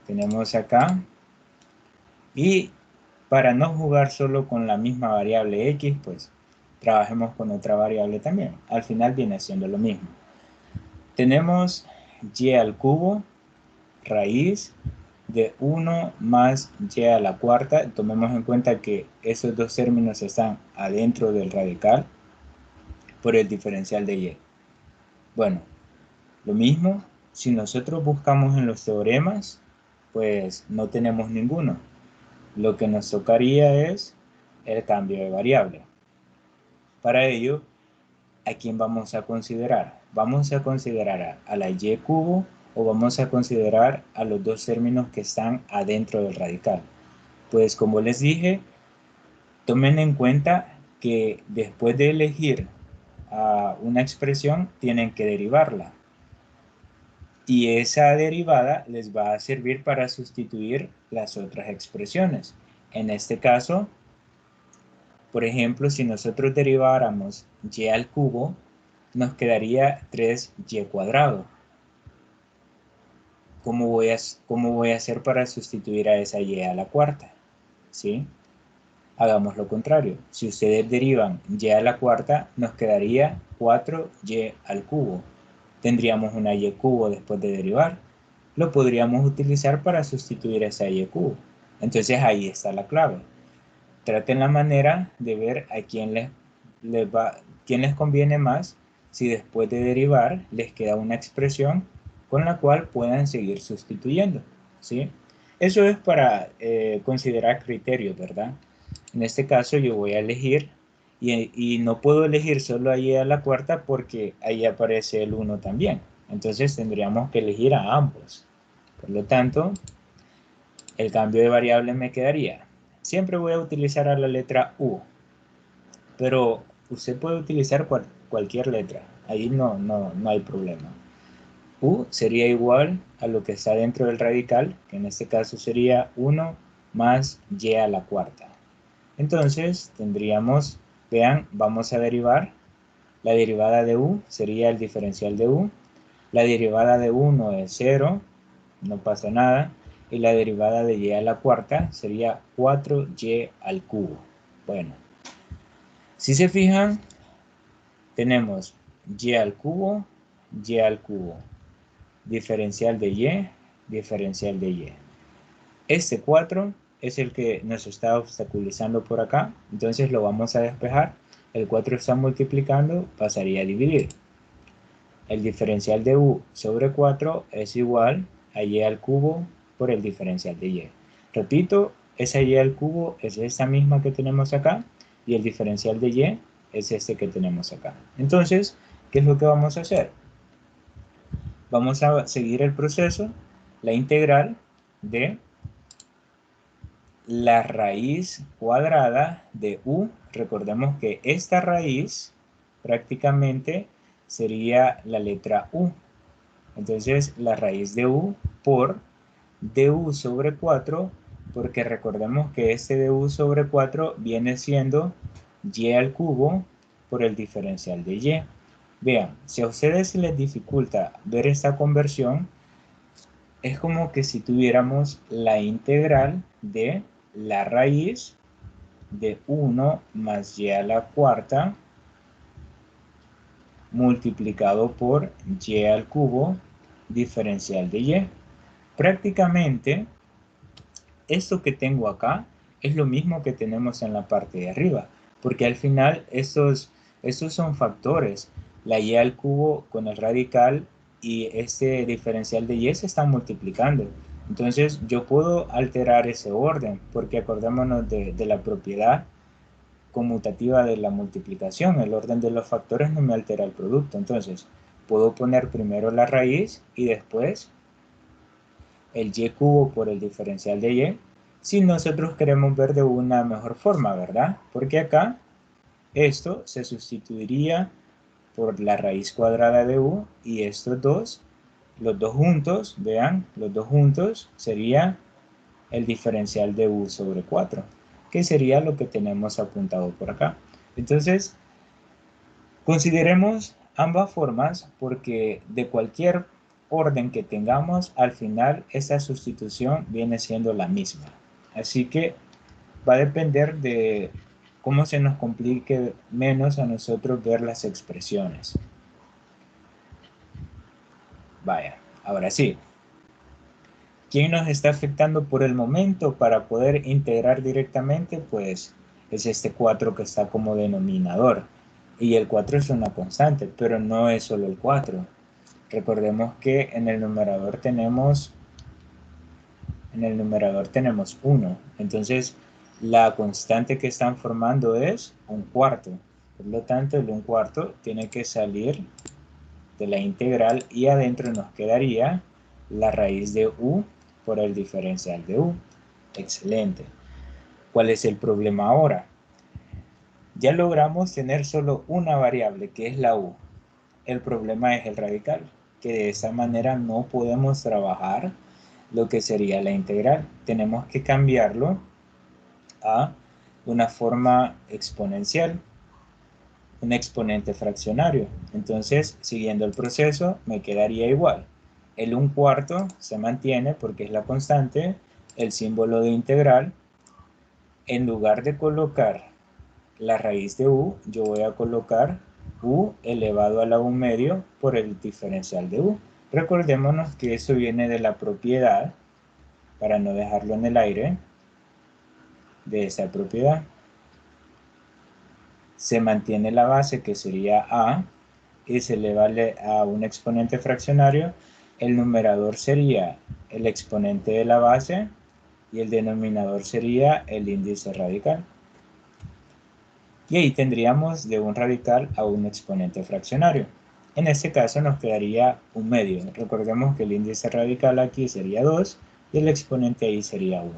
tenemos acá. Y para no jugar solo con la misma variable x, pues trabajemos con otra variable también. Al final viene siendo lo mismo. Tenemos y al cubo raíz de 1 más y a la cuarta. Tomemos en cuenta que esos dos términos están adentro del radical por el diferencial de y. Bueno, lo mismo, si nosotros buscamos en los teoremas, pues no tenemos ninguno. Lo que nos tocaría es el cambio de variable. Para ello, ¿a quién vamos a considerar? ¿Vamos a considerar a la y cubo o vamos a considerar a los dos términos que están adentro del radical? Pues como les dije, tomen en cuenta que después de elegir una expresión, tienen que derivarla. Y esa derivada les va a servir para sustituir las otras expresiones. En este caso, por ejemplo, si nosotros deriváramos y al cubo, nos quedaría 3y cuadrado. ¿Cómo voy a hacer para sustituir a esa y a la cuarta? ¿Sí? Hagamos lo contrario. Si ustedes derivan y a la cuarta, nos quedaría 4y al cubo. Tendríamos una y cubo después de derivar. Lo podríamos utilizar para sustituir a esa y cubo. Entonces ahí está la clave. Traten la manera de ver a quién les conviene más si después de derivar les queda una expresión con la cual puedan seguir sustituyendo, ¿sí? Eso es para considerar criterios, ¿verdad? En este caso yo voy a elegir y no puedo elegir solo ahí a la cuarta porque ahí aparece el 1 también. Entonces tendríamos que elegir a ambos. Por lo tanto, el cambio de variable me quedaría. Siempre voy a utilizar a la letra U, pero usted puede utilizar cualquier letra. Ahí no hay problema. U sería igual a lo que está dentro del radical, que en este caso sería 1 más y a la cuarta. Entonces tendríamos, vean, vamos a derivar. La derivada de u sería el diferencial de u. La derivada de 1 es 0, no pasa nada. Y la derivada de y a la cuarta sería 4y al cubo. Bueno, si se fijan, tenemos y al cubo, diferencial de y, diferencial de y. Este 4 es el que nos está obstaculizando por acá, entonces lo vamos a despejar. El 4 está multiplicando, pasaría a dividir. El diferencial de u sobre 4 es igual a y al cubo por el diferencial de y. Repito, esa y al cubo es esta misma que tenemos acá y el diferencial de y es este que tenemos acá. Entonces, ¿qué es lo que vamos a hacer? Vamos a seguir el proceso, la integral de la raíz cuadrada de u. Recordemos que esta raíz prácticamente sería la letra u. Entonces la raíz de u por du sobre 4, porque recordemos que este du sobre 4 viene siendo y al cubo por el diferencial de y. Vean, si a ustedes les dificulta ver esta conversión, es como que si tuviéramos la integral de la raíz de 1 más y a la cuarta multiplicado por y al cubo diferencial de y. Prácticamente esto que tengo acá es lo mismo que tenemos en la parte de arriba, porque al final estos son factores. La y al cubo con el radical y este diferencial de y se están multiplicando. Entonces yo puedo alterar ese orden, porque acordémonos de la propiedad conmutativa de la multiplicación. El orden de los factores no me altera el producto. Entonces puedo poner primero la raíz y después el y cubo por el diferencial de y, si nosotros queremos ver de una mejor forma, ¿verdad? Porque acá esto se sustituiría por la raíz cuadrada de u y estos dos, los dos juntos, vean, los dos juntos sería el diferencial de u sobre 4, que sería lo que tenemos apuntado por acá. Entonces, consideremos ambas formas porque de cualquier orden que tengamos, al final esa sustitución viene siendo la misma. Así que va a depender de cómo se nos complique menos a nosotros ver las expresiones. Vaya, ahora sí. ¿Quién nos está afectando por el momento para poder integrar directamente? Pues es este 4 que está como denominador. Y el 4 es una constante, pero no es solo el 4. Recordemos que en el numerador tenemos 1. Entonces, la constante que están formando es un cuarto. Por lo tanto, el 1/4 tiene que salir de la integral y adentro nos quedaría la raíz de u por el diferencial de u. Excelente. ¿Cuál es el problema ahora? Ya logramos tener solo una variable, que es la u. El problema es el radical, que de esa manera no podemos trabajar lo que sería la integral. Tenemos que cambiarlo a una forma exponencial, un exponente fraccionario. Entonces, siguiendo el proceso, me quedaría igual. El 1/4 se mantiene porque es la constante, el símbolo de integral. En lugar de colocar la raíz de u, yo voy a colocar u elevado a la u medio por el diferencial de u. Recordémonos que eso viene de la propiedad, para no dejarlo en el aire, de esa propiedad. Se mantiene la base, que sería a, y se eleva a un exponente fraccionario. El numerador sería el exponente de la base y el denominador sería el índice radical. Y ahí tendríamos de un radical a un exponente fraccionario. En este caso nos quedaría un medio. Recordemos que el índice radical aquí sería 2 y el exponente ahí sería 1.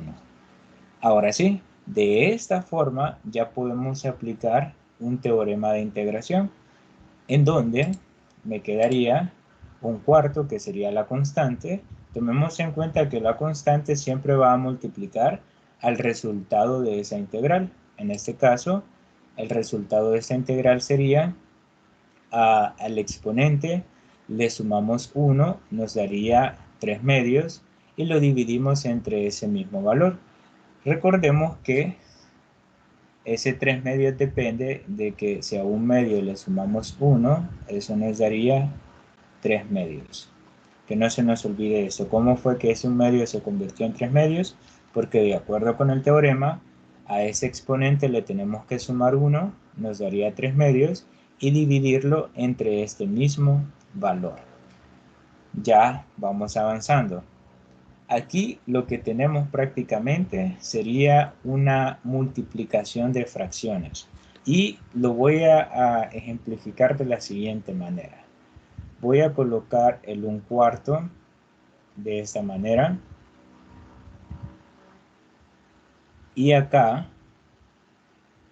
Ahora sí, de esta forma ya podemos aplicar un teorema de integración, en donde me quedaría 1/4, que sería la constante. Tomemos en cuenta que la constante siempre va a multiplicar al resultado de esa integral. En este caso, el resultado de esta integral sería al exponente le sumamos 1, nos daría 3 medios y lo dividimos entre ese mismo valor. Recordemos que ese 3 medios depende de que si a un medio le sumamos 1, eso nos daría 3 medios. Que no se nos olvide eso. ¿Cómo fue que ese 1 medio se convirtió en 3 medios? Porque de acuerdo con el teorema, a ese exponente le tenemos que sumar 1, nos daría 3 medios, y dividirlo entre este mismo valor. Ya vamos avanzando. Aquí lo que tenemos prácticamente sería una multiplicación de fracciones. Y lo voy a ejemplificar de la siguiente manera. Voy a colocar el 1/4 de esta manera. Y acá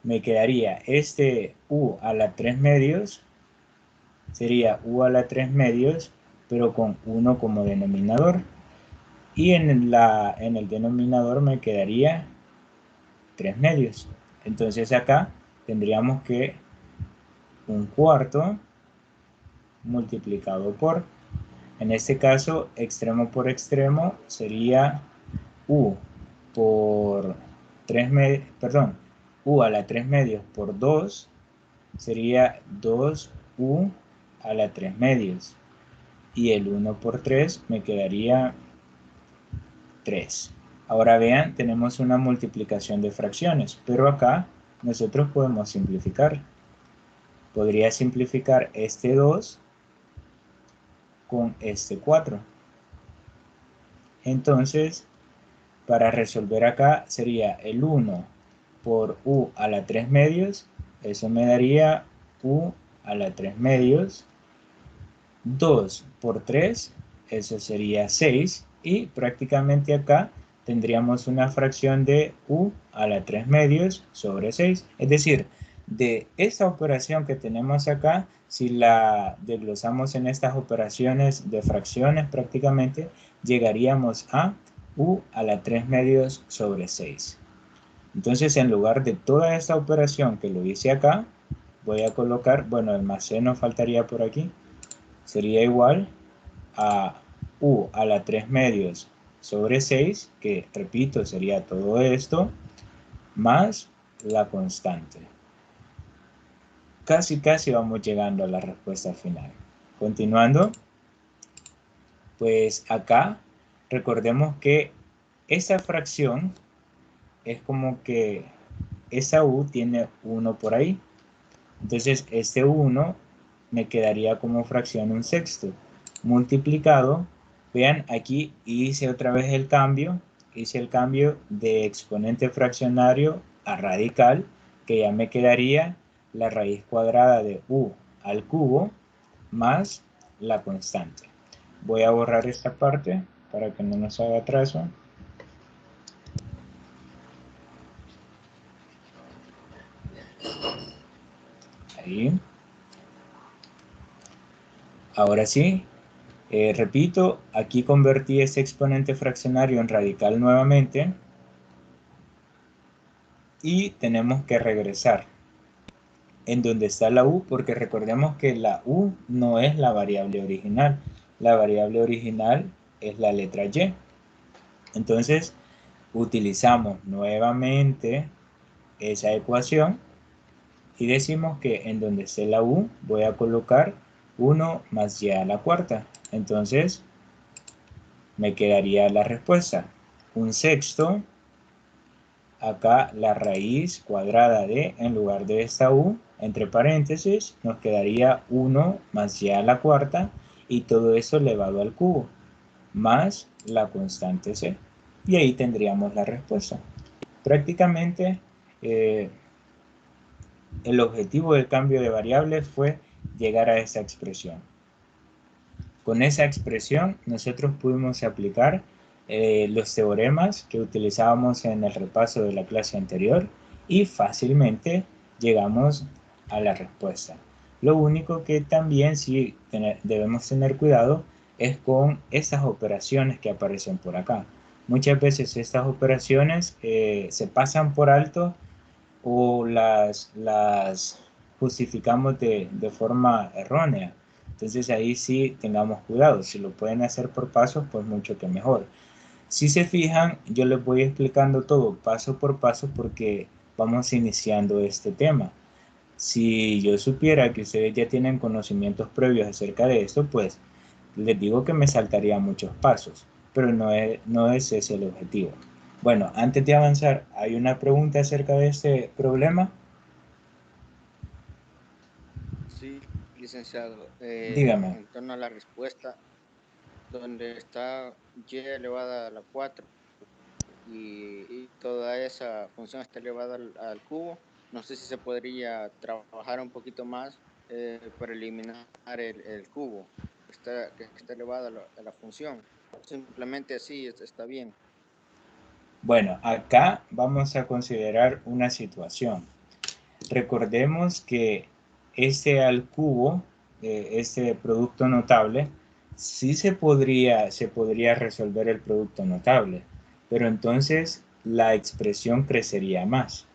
me quedaría este u a la 3 medios. Sería u a la 3 medios, pero con 1 como denominador. Y en el denominador me quedaría 3 medios. Entonces acá tendríamos que 1/4 multiplicado por, en este caso, extremo por extremo sería u por 3 medios, perdón, u a la 3 medios por 2 sería 2u a la 3 medios. Y el 1 por 3 me quedaría 3. Ahora vean, tenemos una multiplicación de fracciones, pero acá nosotros podemos simplificar. Podría simplificar este 2 con este 4. Entonces, para resolver acá sería el 1 por u a la 3 medios, eso me daría u a la 3 medios. 2 por 3, eso sería 6, y prácticamente acá tendríamos una fracción de u a la 3 medios sobre 6. Es decir, de esta operación que tenemos acá, si la desglosamos en estas operaciones de fracciones prácticamente, llegaríamos a u a la 3 medios sobre 6. Entonces, en lugar de toda esta operación que lo hice acá, voy a colocar, bueno, el más c nos faltaría por aquí, sería igual a u a la 3 medios sobre 6, que repito sería todo esto, más la constante. Casi vamos llegando a la respuesta final. Continuando, pues acá recordemos que esa fracción es como que esa u tiene 1 por ahí. Entonces este 1 me quedaría como fracción 1/6 multiplicado. Vean, aquí hice otra vez el cambio. Hice el cambio de exponente fraccionario a radical, que ya me quedaría la raíz cuadrada de u al cubo más la constante. Voy a borrar esta parte para que no nos haga trazo. Ahí. Ahora sí, repito, aquí convertí ese exponente fraccionario en radical nuevamente y tenemos que regresar en donde está la u, porque recordemos que la u no es la variable original. La variable original es la letra y. Entonces, utilizamos nuevamente esa ecuación y decimos que en donde esté la u voy a colocar 1 más y a la cuarta. Entonces, me quedaría la respuesta. 1/6, acá la raíz cuadrada de, en lugar de esta u, entre paréntesis, nos quedaría 1 más y a la cuarta, y todo eso elevado al cubo, más la constante c. Y ahí tendríamos la respuesta. Prácticamente, el objetivo del cambio de variable fue llegar a esa expresión. Con esa expresión nosotros pudimos aplicar los teoremas que utilizábamos en el repaso de la clase anterior y fácilmente llegamos a la respuesta. Lo único que también sí debemos tener cuidado es con estas operaciones que aparecen por acá. Muchas veces estas operaciones se pasan por alto o las justificamos de forma errónea. Entonces ahí sí tengamos cuidado. Si lo pueden hacer por pasos, pues mucho que mejor. Si se fijan, yo les voy explicando todo paso por paso porque vamos iniciando este tema. Si yo supiera que ustedes ya tienen conocimientos previos acerca de esto, pues les digo que me saltaría muchos pasos, pero no es ese el objetivo. Bueno, antes de avanzar, ¿hay una pregunta acerca de este problema? Sí, licenciado. Dígame. En torno a la respuesta, donde está y elevada a la 4 y toda esa función está elevada al cubo, no sé si se podría trabajar un poquito más para eliminar el cubo que está elevado a la función. Simplemente así está bien. Bueno, acá vamos a considerar una situación. Recordemos que este al cubo, este producto notable, sí se podría resolver el producto notable, pero entonces la expresión crecería más.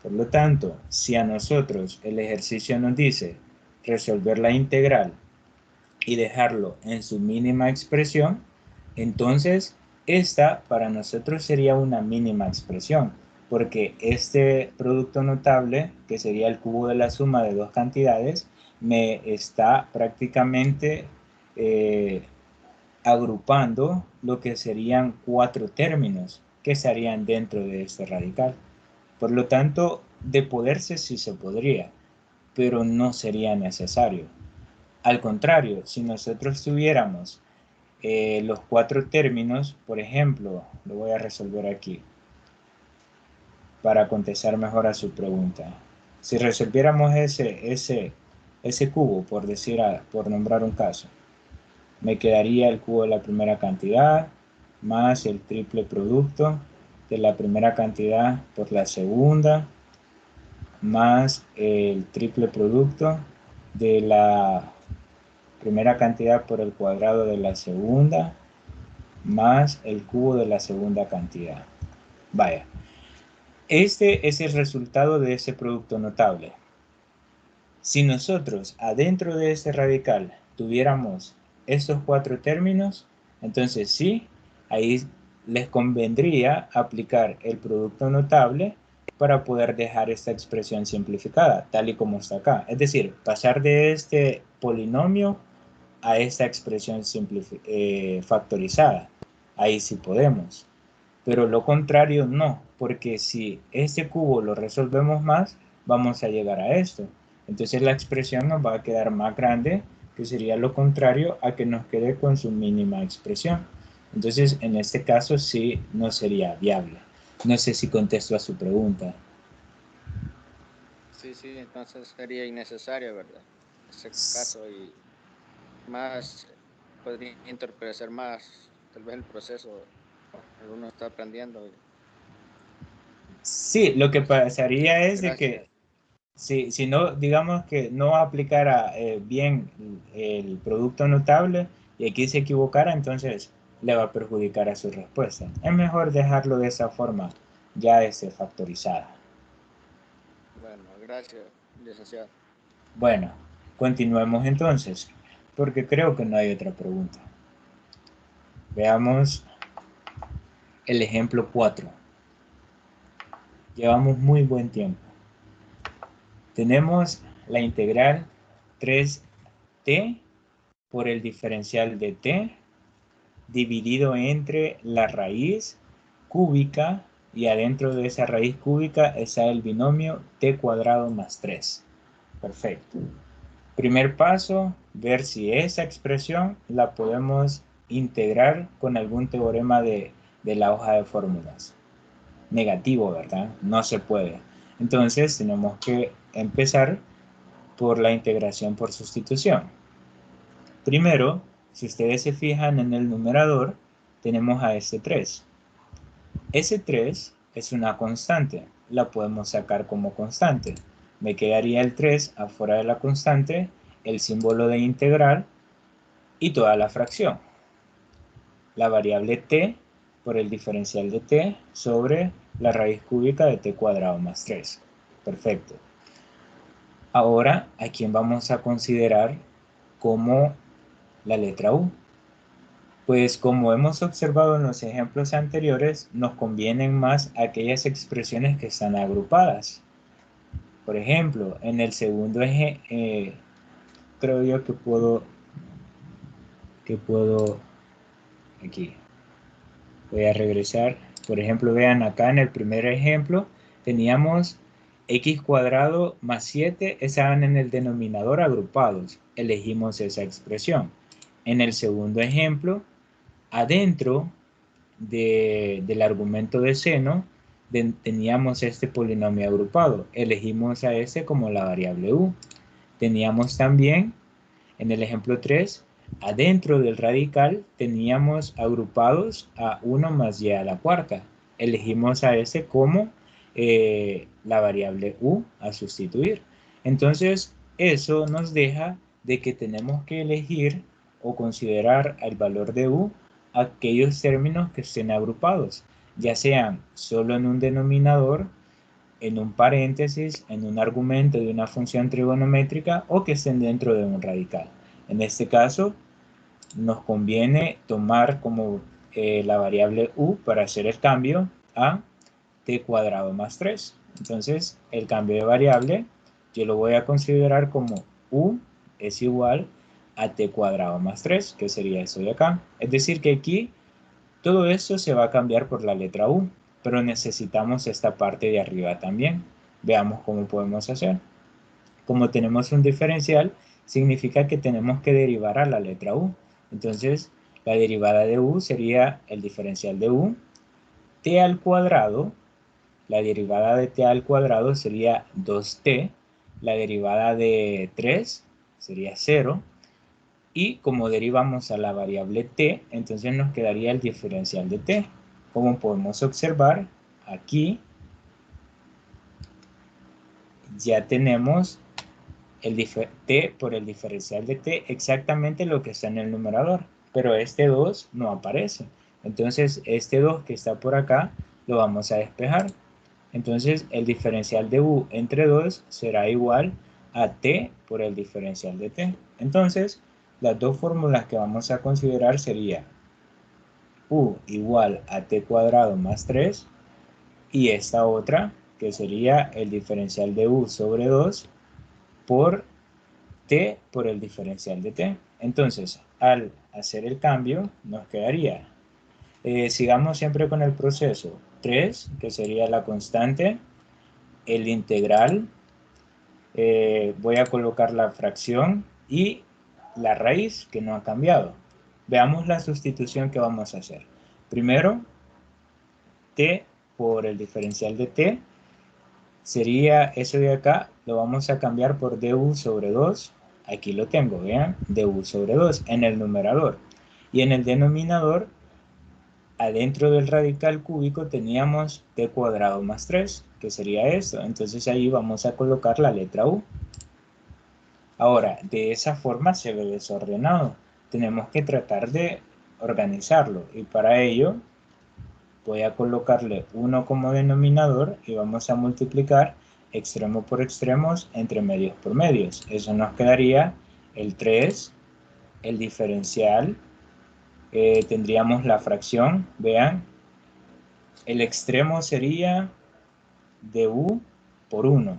Por lo tanto, si a nosotros el ejercicio nos dice resolver la integral y dejarlo en su mínima expresión, entonces esta para nosotros sería una mínima expresión, porque este producto notable, que sería el cubo de la suma de dos cantidades, me está prácticamente eh, agrupando lo que serían 4 términos que estarían dentro de este radical. Por lo tanto, de poderse sí se podría, pero no sería necesario. Al contrario, si nosotros tuviéramos los 4 términos, por ejemplo, lo voy a resolver aquí para contestar mejor a su pregunta. Si resolviéramos ese cubo, por nombrar un caso, me quedaría el cubo de la primera cantidad más el triple producto de la primera cantidad por la segunda más el triple producto de la primera cantidad por el cuadrado de la segunda más el cubo de la segunda cantidad. Vaya, este es el resultado de ese producto notable. Si nosotros adentro de este radical tuviéramos estos 4 términos, entonces sí, ahí les convendría aplicar el producto notable para poder dejar esta expresión simplificada, tal y como está acá. Es decir, pasar de este polinomio a esta expresión factorizada. Ahí sí podemos. Pero lo contrario no, porque si este cubo lo resolvemos más, vamos a llegar a esto. Entonces la expresión nos va a quedar más grande, que sería lo contrario a que nos quede con su mínima expresión. Entonces en este caso sí no sería viable. No sé si contesto a su pregunta. Sí, sí, entonces sería innecesario, ¿verdad? Ese caso y más podría entorpecer más tal vez el proceso cuando uno está aprendiendo. Sí, lo que Pues pasaría es de que gracias. si no, digamos que no aplicara bien el producto notable y aquí se equivocara, entonces le va a perjudicar a su respuesta. Es mejor dejarlo de esa forma, ya factorizada. Bueno, gracias, licenciado. Bueno, continuemos entonces, porque creo que no hay otra pregunta. Veamos el ejemplo 4. Llevamos muy buen tiempo. Tenemos la integral 3t por el diferencial de t dividido entre la raíz cúbica y adentro de esa raíz cúbica está el binomio t cuadrado más 3. Perfecto. Primer paso, ver si esa expresión la podemos integrar con algún teorema de la hoja de fórmulas. Negativo, ¿verdad? No se puede. Entonces tenemos que empezar por la integración por sustitución. Primero, si ustedes se fijan en el numerador, tenemos a S3. S3 es una constante, la podemos sacar como constante. Me quedaría el 3 afuera de la constante, el símbolo de integral y toda la fracción. La variable t por el diferencial de t sobre la raíz cúbica de t cuadrado más 3. Perfecto. Ahora, ¿a quién vamos a considerar como la letra U? Pues como hemos observado en los ejemplos anteriores, nos convienen más aquellas expresiones que están agrupadas. Por ejemplo, en el segundo eje, creo yo que puedo, aquí, voy a regresar. Por ejemplo, vean acá en el primer ejemplo, teníamos x cuadrado más 7, estaban en el denominador agrupados. Elegimos esa expresión. En el segundo ejemplo, adentro del argumento de seno, teníamos este polinomio agrupado. Elegimos a ese como la variable u. Teníamos también, en el ejemplo 3, adentro del radical teníamos agrupados a 1 más y a la cuarta. Elegimos a ese como la variable u a sustituir. Entonces, eso nos deja de que tenemos que elegir o considerar el valor de u aquellos términos que estén agrupados, ya sean solo en un denominador, en un paréntesis, en un argumento de una función trigonométrica o que estén dentro de un radical. En este caso, nos conviene tomar como la variable u para hacer el cambio a t cuadrado más 3. Entonces, el cambio de variable yo lo voy a considerar como u es igual a t cuadrado más 3, que sería eso de acá. Es decir, que aquí todo esto se va a cambiar por la letra U, pero necesitamos esta parte de arriba también. Veamos cómo podemos hacer. Como tenemos un diferencial, significa que tenemos que derivar a la letra U. Entonces, la derivada de U sería el diferencial de U. T al cuadrado, la derivada de T al cuadrado sería 2T. La derivada de 3 sería 0. Y como derivamos a la variable t, entonces nos quedaría el diferencial de t. Como podemos observar, aquí ya tenemos el t por el diferencial de t exactamente lo que está en el numerador, pero este 2 no aparece. Entonces este 2 que está por acá lo vamos a despejar. Entonces el diferencial de u entre 2 será igual a t por el diferencial de t. Entonces las dos fórmulas que vamos a considerar sería u igual a t cuadrado más 3 y esta otra que sería el diferencial de u sobre 2 por t por el diferencial de t. Entonces, al hacer el cambio, nos quedaría, sigamos siempre con el proceso, 3, que sería la constante, el integral, voy a colocar la fracción y la raíz que no ha cambiado. Veamos la sustitución que vamos a hacer. Primero, t por el diferencial de t, sería eso de acá, lo vamos a cambiar por du sobre 2. Aquí lo tengo, vean, du sobre 2 en el numerador. Y en el denominador, adentro del radical cúbico teníamos t cuadrado más 3, que sería esto. Entonces ahí vamos a colocar la letra u. Ahora, de esa forma se ve desordenado. Tenemos que tratar de organizarlo. Y para ello, voy a colocarle 1 como denominador y vamos a multiplicar extremo por extremos entre medios por medios. Eso nos quedaría el 3, el diferencial, tendríamos la fracción, vean, el extremo sería du por 1.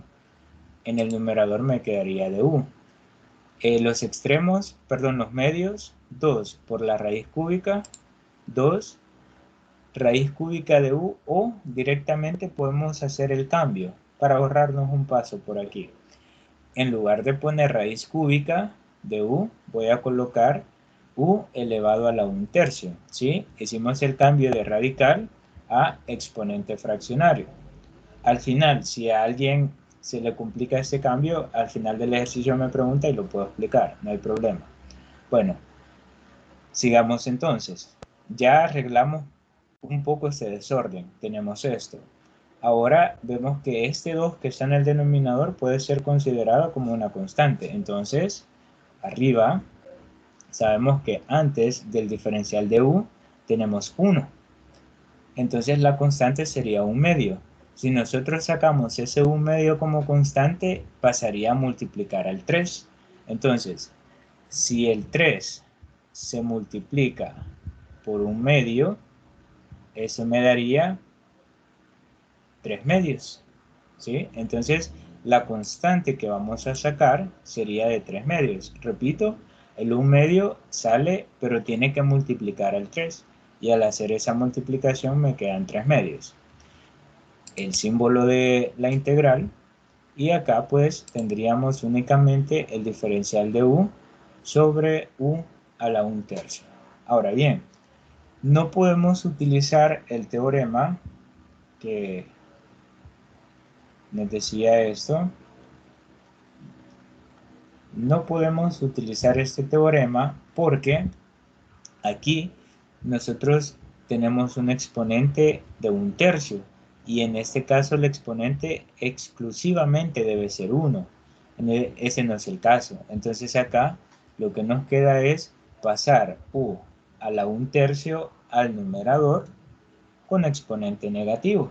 En el numerador me quedaría du. Los extremos, perdón, los medios, 2 por la raíz cúbica, 2 raíz cúbica de u, o directamente podemos hacer el cambio para ahorrarnos un paso por aquí. En lugar de poner raíz cúbica de u, voy a colocar u elevado a la 1/3, ¿sí? Hicimos el cambio de radical a exponente fraccionario. Al final, si a alguien se le complica este cambio, al final del ejercicio me pregunta y lo puedo explicar, no hay problema. Bueno, sigamos entonces. Ya arreglamos un poco este desorden. Tenemos esto. Ahora vemos que este 2 que está en el denominador puede ser considerado como una constante. Entonces, arriba sabemos que antes del diferencial de u tenemos 1. Entonces la constante sería 1/2. Si nosotros sacamos ese 1/2 como constante, pasaría a multiplicar al 3. Entonces, si el 3 se multiplica por 1/2, eso me daría 3/2, ¿sí? Entonces, la constante que vamos a sacar sería de 3/2. Repito, el 1/2 sale, pero tiene que multiplicar al 3. Y al hacer esa multiplicación me quedan 3/2. El símbolo de la integral. Y acá pues tendríamos únicamente el diferencial de u sobre u a la 1/3. Ahora bien, no podemos utilizar el teorema que nos decía esto. No podemos utilizar este teorema porque aquí nosotros tenemos un exponente de 1/3 y en este caso el exponente exclusivamente debe ser 1. Ese no es el caso. Entonces acá lo que nos queda es pasar u a la 1/3 al numerador con exponente negativo,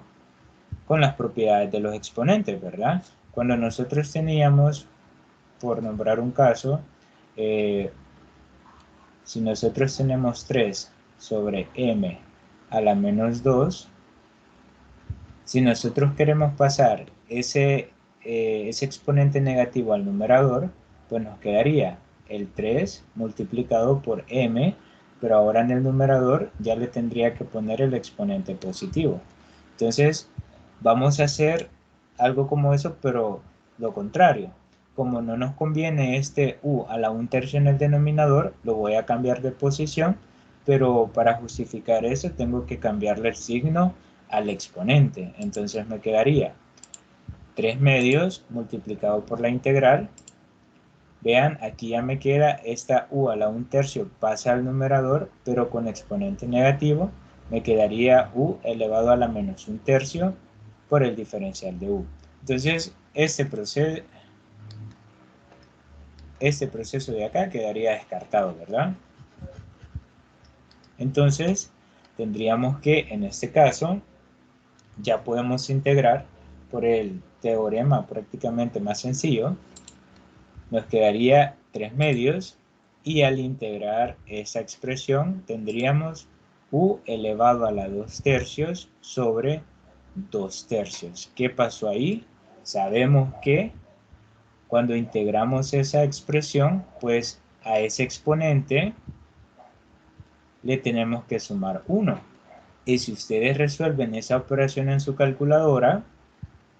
con las propiedades de los exponentes, ¿verdad? Cuando nosotros teníamos, por nombrar un caso, si nosotros tenemos 3 sobre m a la menos 2, si nosotros queremos pasar ese exponente negativo al numerador, pues nos quedaría el 3 multiplicado por m, pero ahora en el numerador ya le tendría que poner el exponente positivo. Entonces, vamos a hacer algo como eso, pero lo contrario. Como no nos conviene este u a la 1/3 en el denominador, lo voy a cambiar de posición, pero para justificar eso tengo que cambiarle el signo al exponente. Entonces me quedaría 3/2 multiplicado por la integral. Vean, aquí ya me queda esta u a la 1/3 pasa al numerador, pero con exponente negativo. Me quedaría u elevado a la menos 1/3 por el diferencial de u. Entonces, este proceso de acá quedaría descartado, ¿verdad? Entonces, tendríamos que, en este caso, ya podemos integrar por el teorema prácticamente más sencillo. Nos quedaría 3/2 Y al integrar esa expresión tendríamos u elevado a la 2/3 sobre 2/3. ¿Qué pasó ahí? Sabemos que cuando integramos esa expresión, pues a ese exponente le tenemos que sumar 1. Y si ustedes resuelven esa operación en su calculadora,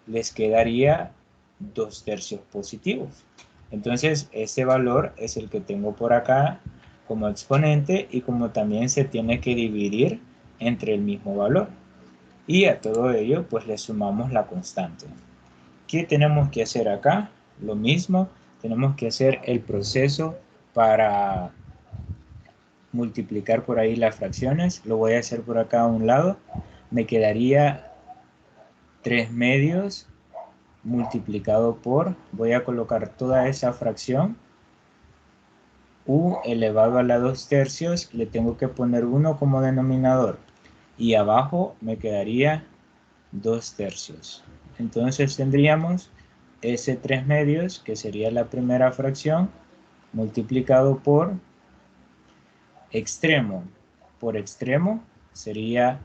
les quedaría 2/3 positivos. Entonces, este valor es el que tengo por acá como exponente y como también se tiene que dividir entre el mismo valor. Y a todo ello, pues le sumamos la constante. ¿Qué tenemos que hacer acá? Lo mismo, tenemos que hacer el proceso para multiplicar por ahí las fracciones. Lo voy a hacer por acá a un lado. Me quedaría 3 medios multiplicado por, voy a colocar toda esa fracción, u elevado a la 2/3, le tengo que poner 1 como denominador. Y abajo me quedaría 2/3. Entonces tendríamos ese 3 medios, que sería la primera fracción, multiplicado por extremo. Por extremo sería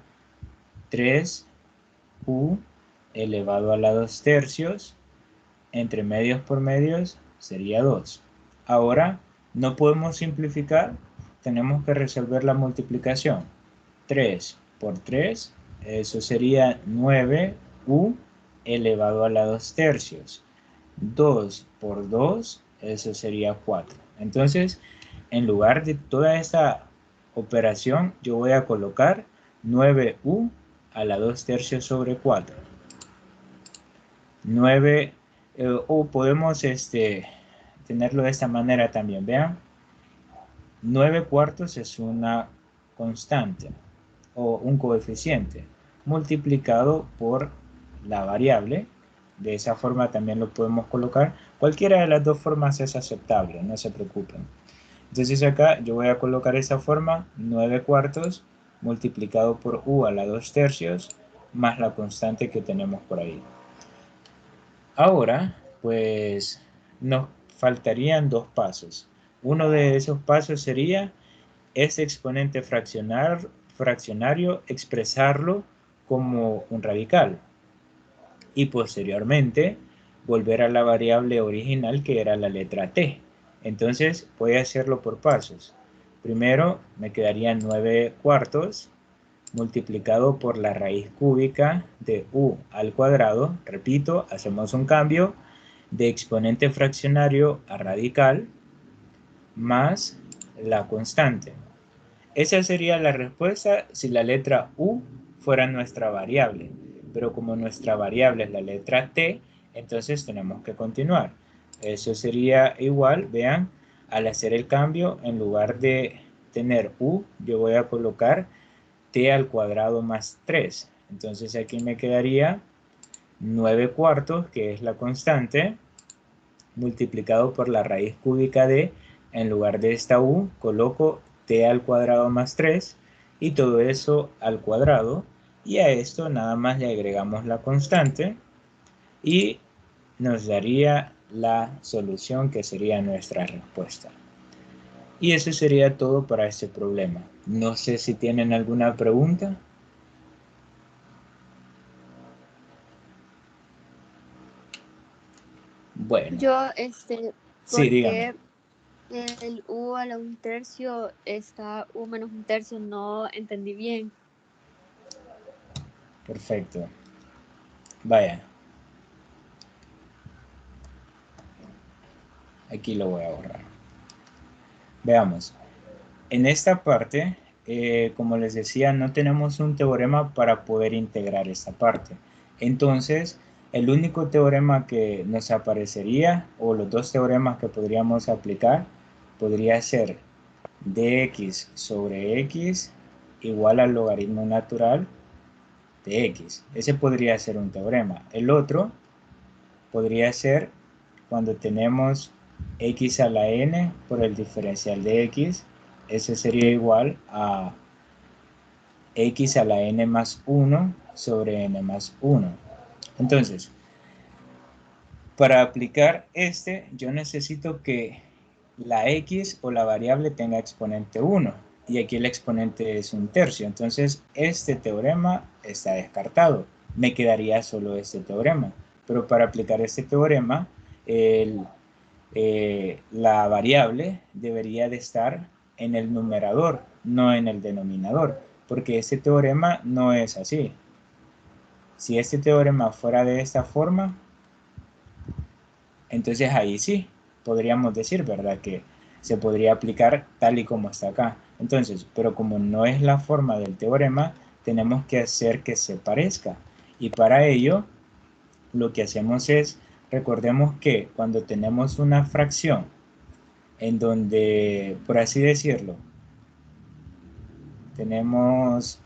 3u elevado a la 2/3. Entre medios por medios sería 2. Ahora no podemos simplificar, tenemos que resolver la multiplicación. 3 por 3, eso sería 9u elevado a la 2/3. 2 por 2, eso sería 4. Entonces, en lugar de toda esta operación, yo voy a colocar 9u a la 2/3 sobre 4. 9, o podemos tenerlo de esta manera también, vean. 9/4 es una constante o un coeficiente multiplicado por la variable. De esa forma también lo podemos colocar. Cualquiera de las dos formas es aceptable, no se preocupen. Entonces acá yo voy a colocar esa forma, 9/4 multiplicado por u a la 2/3 más la constante que tenemos por ahí. Ahora, pues nos faltarían dos pasos. Uno de esos pasos sería ese exponente fraccionario expresarlo como un radical y posteriormente volver a la variable original que era la letra t. Entonces voy a hacerlo por pasos. Primero me quedarían 9/4 multiplicado por la raíz cúbica de u al cuadrado. Repito, hacemos un cambio de exponente fraccionario a radical más la constante. Esa sería la respuesta si la letra u fuera nuestra variable, pero como nuestra variable es la letra t, entonces tenemos que continuar. Eso sería igual, vean, al hacer el cambio, en lugar de tener u, yo voy a colocar t al cuadrado más 3. Entonces aquí me quedaría 9/4, que es la constante, multiplicado por la raíz cúbica de, en lugar de esta u, coloco t al cuadrado más 3 y todo eso al cuadrado, y a esto nada más le agregamos la constante y nos daría la solución que sería nuestra respuesta. Y eso sería todo para este problema. No sé si tienen alguna pregunta. Bueno, Yo, sí, ¿por dígame. qué el u a la 1/3 está u menos 1/3? No entendí bien. Perfecto. Vaya. Aquí lo voy a borrar. Veamos. En esta parte, como les decía, no tenemos un teorema para poder integrar esta parte. Entonces, el único teorema que nos aparecería, o los dos teoremas que podríamos aplicar, podría ser dx sobre x igual al logaritmo natural de x. Ese podría ser un teorema. El otro podría ser cuando tenemos x a la n por el diferencial de x, eso sería igual a x a la n más 1 sobre n más 1. Entonces, para aplicar yo necesito que la x o la variable tenga exponente 1 y aquí el exponente es 1/3. Entonces este teorema está descartado. Me quedaría solo este teorema. Pero para aplicar este teorema, la variable debería de estar en el numerador, no en el denominador, porque este teorema no es así. Si este teorema fuera de esta forma, entonces ahí sí, podríamos decir, ¿verdad? Que se podría aplicar tal y como está acá. Entonces, pero como no es la forma del teorema, tenemos que hacer que se parezca. Y para ello, lo que hacemos es, recordemos que cuando tenemos una fracción en donde, por así decirlo, tenemos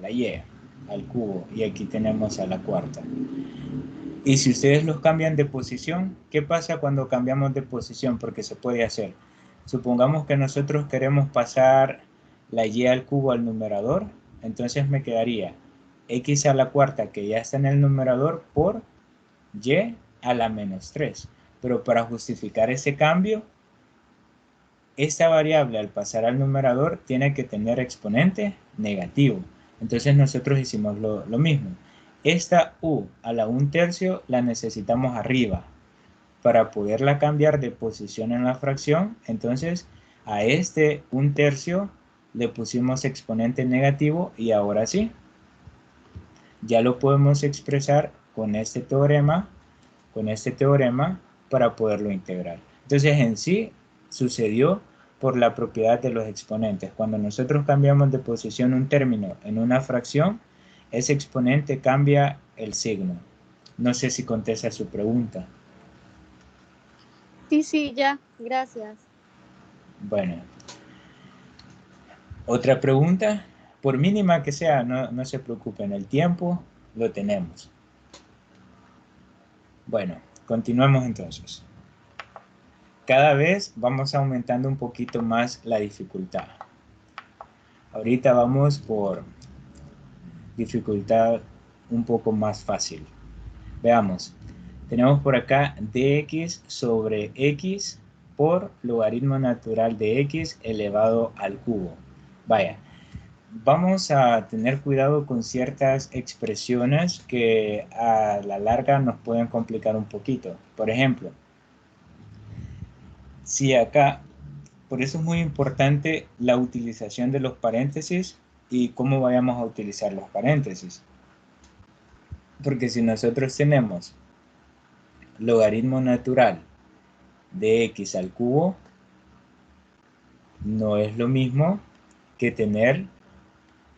la y al cubo y aquí tenemos a la cuarta. Y si ustedes los cambian de posición, ¿qué pasa cuando cambiamos de posición? Porque se puede hacer. Supongamos que nosotros queremos pasar la y al cubo al numerador, entonces me quedaría x a la cuarta, que ya está en el numerador, por y a la menos 3. Pero para justificar ese cambio, esta variable al pasar al numerador tiene que tener exponente negativo. Entonces nosotros hicimos lo mismo. Esta u a la 1/3 la necesitamos arriba para poderla cambiar de posición en la fracción. Entonces a este 1/3 le pusimos exponente negativo y ahora sí, ya lo podemos expresar con este teorema para poderlo integrar. Entonces en sí sucedió por la propiedad de los exponentes. Cuando nosotros cambiamos de posición un término en una fracción, ese exponente cambia el signo. No sé si contesta su pregunta. Sí, ya, gracias. Bueno, otra pregunta, por mínima que sea, no se preocupen, el tiempo lo tenemos. Bueno, continuemos entonces. Cada vez vamos aumentando un poquito más la dificultad. Ahorita vamos por dificultad un poco más fácil. Veamos, tenemos por acá dx sobre x por logaritmo natural de x elevado al cubo. Vaya, vamos a tener cuidado con ciertas expresiones que a la larga nos pueden complicar un poquito. Por ejemplo, si acá, por eso es muy importante la utilización de los paréntesis y cómo vayamos a utilizar los paréntesis. Porque si nosotros tenemos logaritmo natural de x al cubo, no es lo mismo que tener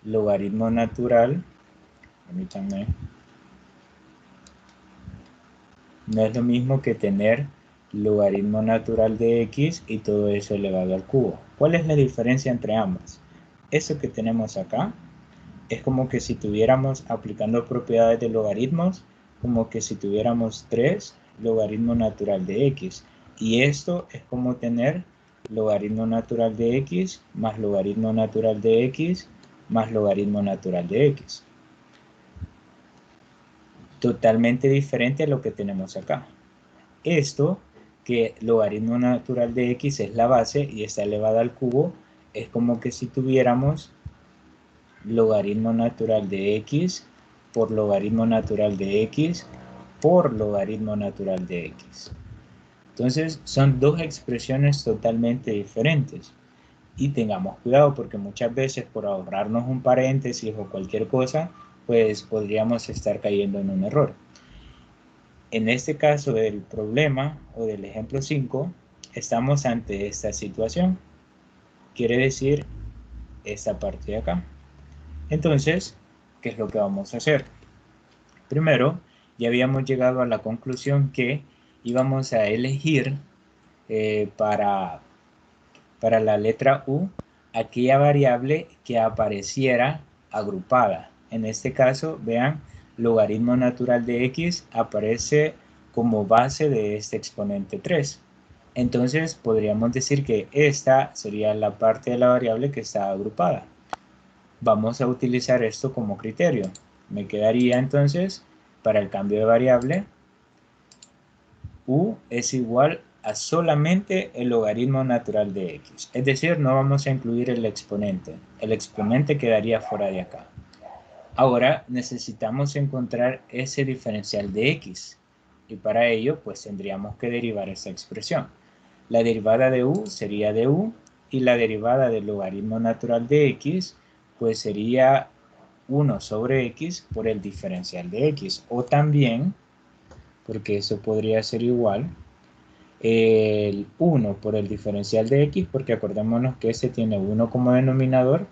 logaritmo natural, permítanme, no es lo mismo que tener logaritmo natural de x y todo eso elevado al cubo. ¿Cuál es la diferencia entre ambas? Eso que tenemos acá es como que si tuviéramos, aplicando propiedades de logaritmos, como que si tuviéramos 3 logaritmo natural de x. Y esto es como tener logaritmo natural de x más logaritmo natural de x más logaritmo natural de x. Totalmente diferente a lo que tenemos acá. Esto, que logaritmo natural de x es la base y está elevada al cubo, es como que si tuviéramos logaritmo natural de x por logaritmo natural de x por logaritmo natural de x. Entonces son dos expresiones totalmente diferentes. Y tengamos cuidado porque muchas veces por ahorrarnos un paréntesis o cualquier cosa, pues podríamos estar cayendo en un error. En este caso del problema o del ejemplo 5, estamos ante esta situación. Quiere decir esta parte de acá. Entonces, ¿qué es lo que vamos a hacer? Primero, ya habíamos llegado a la conclusión que íbamos a elegir para la letra U aquella variable que apareciera agrupada. En este caso, vean, logaritmo natural de x aparece como base de este exponente 3. Entonces, podríamos decir que esta sería la parte de la variable que está agrupada. Vamos a utilizar esto como criterio. Me quedaría entonces, para el cambio de variable, u es igual a solamente el logaritmo natural de x. Es decir, no vamos a incluir el exponente. El exponente quedaría fuera de acá. Ahora necesitamos encontrar ese diferencial de x. Y para ello, pues tendríamos que derivar esa expresión. La derivada de u sería de u, y la derivada del logaritmo natural de x, pues sería 1 sobre x por el diferencial de x. O también, porque eso podría ser igual, el 1 por el diferencial de x, porque acordémonos que este tiene 1 como denominador.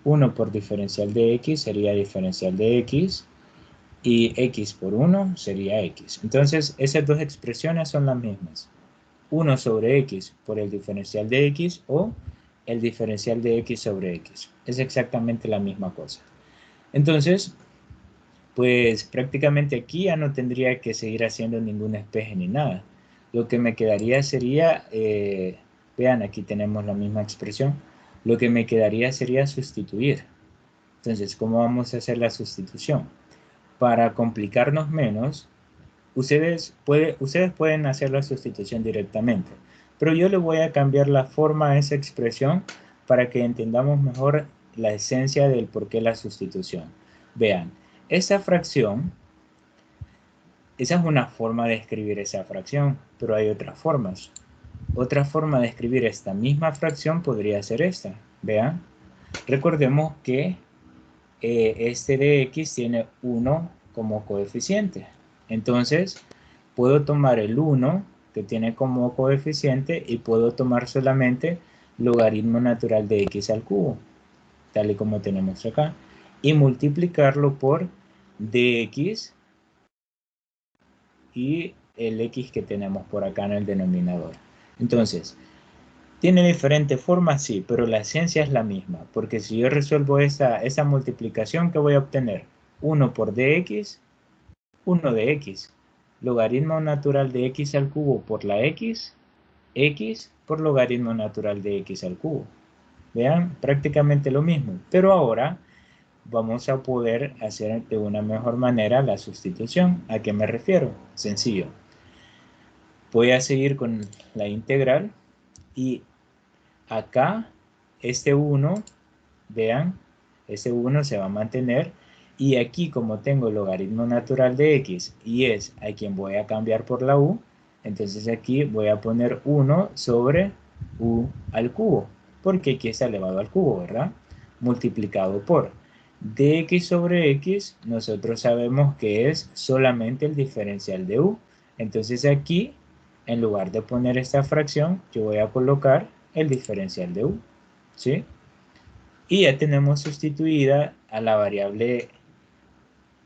1 por diferencial de x sería diferencial de x, y x por 1 sería x. Entonces, esas dos expresiones son las mismas. 1 sobre x por el diferencial de x o el diferencial de x sobre x. Es exactamente la misma cosa. Entonces, pues prácticamente aquí ya no tendría que seguir haciendo ningún espeje ni nada. Lo que me quedaría sería, vean, aquí tenemos la misma expresión. Lo que me quedaría sería sustituir. Entonces, ¿cómo vamos a hacer la sustitución? Para complicarnos menos, ustedes pueden hacer la sustitución directamente, pero yo le voy a cambiar la forma a esa expresión para que entendamos mejor la esencia del por qué la sustitución. Vean, esa fracción, esa es una forma de escribir esa fracción, pero hay otras formas. Otra forma de escribir esta misma fracción podría ser esta. Vean, recordemos que este de x tiene 1 como coeficiente. Entonces, puedo tomar el 1 que tiene como coeficiente y puedo tomar solamente logaritmo natural de x al cubo, tal y como tenemos acá, y multiplicarlo por dx y el x que tenemos por acá en el denominador. Entonces, ¿tiene diferente forma? Sí, pero la esencia es la misma, porque si yo resuelvo esa multiplicación, ¿qué voy a obtener? 1 por dx, 1 de x. Logaritmo natural de x al cubo por la x por logaritmo natural de x al cubo. Vean, prácticamente lo mismo, pero ahora vamos a poder hacer de una mejor manera la sustitución. ¿A qué me refiero? Sencillo. Voy a seguir con la integral y acá este 1, vean, este 1 se va a mantener, y aquí como tengo el logaritmo natural de x y es a quien voy a cambiar por la u, entonces aquí voy a poner 1 sobre u al cubo, porque aquí está elevado al cubo, ¿verdad? Multiplicado por dx sobre x, nosotros sabemos que es solamente el diferencial de u, entonces aquí en lugar de poner esta fracción, yo voy a colocar el diferencial de u, ¿sí? Y ya tenemos sustituida a la variable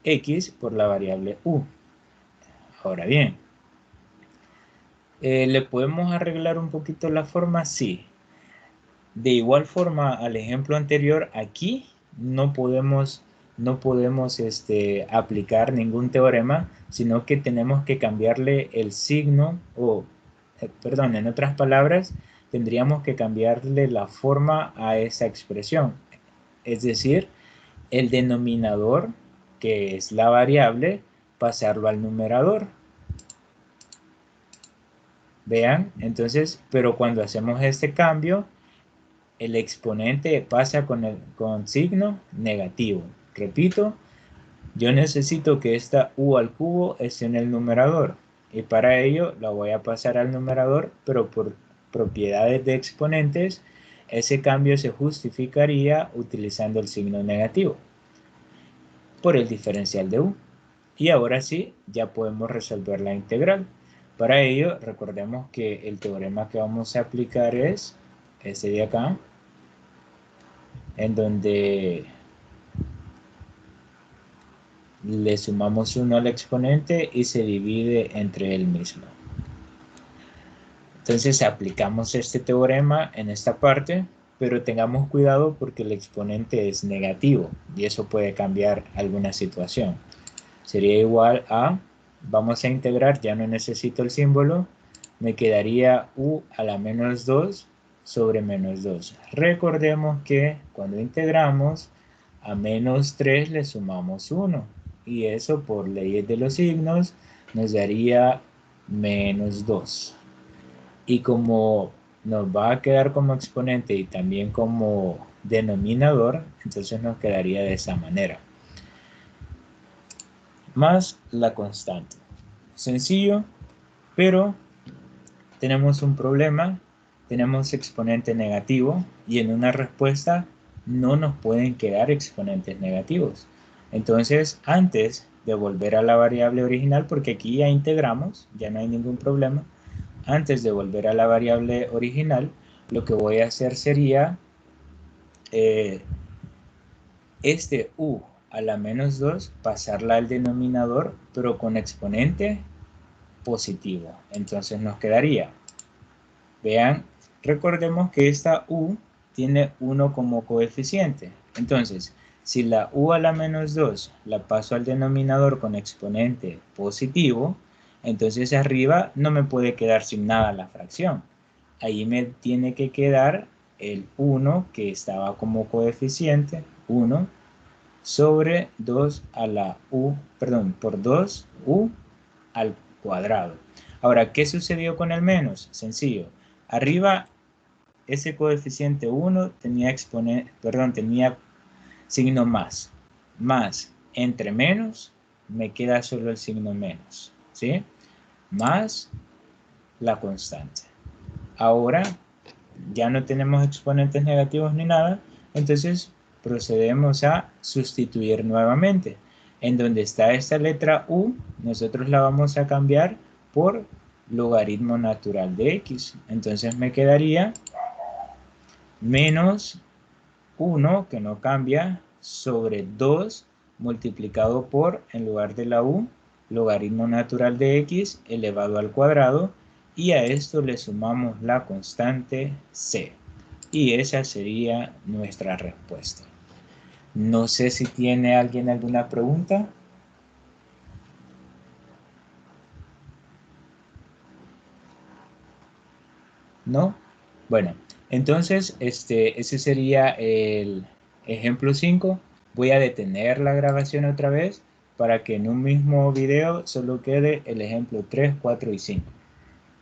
x por la variable u. Ahora bien, ¿le podemos arreglar un poquito la forma? Sí. De igual forma al ejemplo anterior, aquí no podemos aplicar ningún teorema, sino que tenemos que cambiarle el signo, perdón, en otras palabras, tendríamos que cambiarle la forma a esa expresión. Es decir, el denominador, que es la variable, pasarlo al numerador. Vean, entonces, pero cuando hacemos este cambio, el exponente pasa con signo negativo. Repito, yo necesito que esta u al cubo esté en el numerador, y para ello la voy a pasar al numerador, pero por propiedades de exponentes, ese cambio se justificaría utilizando el signo negativo por el diferencial de u. Y ahora sí, ya podemos resolver la integral. Para ello, recordemos que el teorema que vamos a aplicar es este de acá, en donde le sumamos 1 al exponente y se divide entre él mismo. Entonces aplicamos este teorema en esta parte, pero tengamos cuidado porque el exponente es negativo y eso puede cambiar alguna situación. Sería igual a, vamos a integrar, ya no necesito el símbolo, me quedaría u a la menos 2 sobre menos 2. Recordemos que cuando integramos, a menos 3 le sumamos 1, y eso por leyes de los signos nos daría menos 2. Y como nos va a quedar como exponente y también como denominador, entonces nos quedaría de esa manera. Más la constante. Sencillo, pero tenemos un problema. Tenemos exponente negativo y en una respuesta no nos pueden quedar exponentes negativos. Entonces, antes de volver a la variable original, porque aquí ya integramos, ya no hay ningún problema, antes de volver a la variable original, lo que voy a hacer sería este u a la menos 2 pasarla al denominador, pero con exponente positivo. Entonces nos quedaría, vean, recordemos que esta u tiene 1 como coeficiente. Entonces, si la u a la menos 2 la paso al denominador con exponente positivo, entonces arriba no me puede quedar sin nada la fracción. Ahí me tiene que quedar el 1 que estaba como coeficiente, 1, sobre 2 a la u, perdón, por 2u al cuadrado. Ahora, ¿qué sucedió con el menos? Sencillo. Arriba, ese coeficiente 1 tenía tenía signo más. Más entre menos, me queda solo el signo menos, ¿sí? Más la constante. Ahora, ya no tenemos exponentes negativos ni nada, entonces procedemos a sustituir nuevamente. En donde está esta letra u, nosotros la vamos a cambiar por logaritmo natural de x. Entonces me quedaría menos 1, que no cambia, sobre 2 multiplicado por, en lugar de la u, logaritmo natural de x elevado al cuadrado, y a esto le sumamos la constante c. Y esa sería nuestra respuesta. No sé si tiene alguien alguna pregunta. ¿No? Bueno, entonces ese sería el ejemplo 5. Voy a detener la grabación otra vez para que en un mismo video solo quede el ejemplo 3, 4 y 5,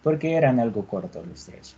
porque eran algo cortos los tres.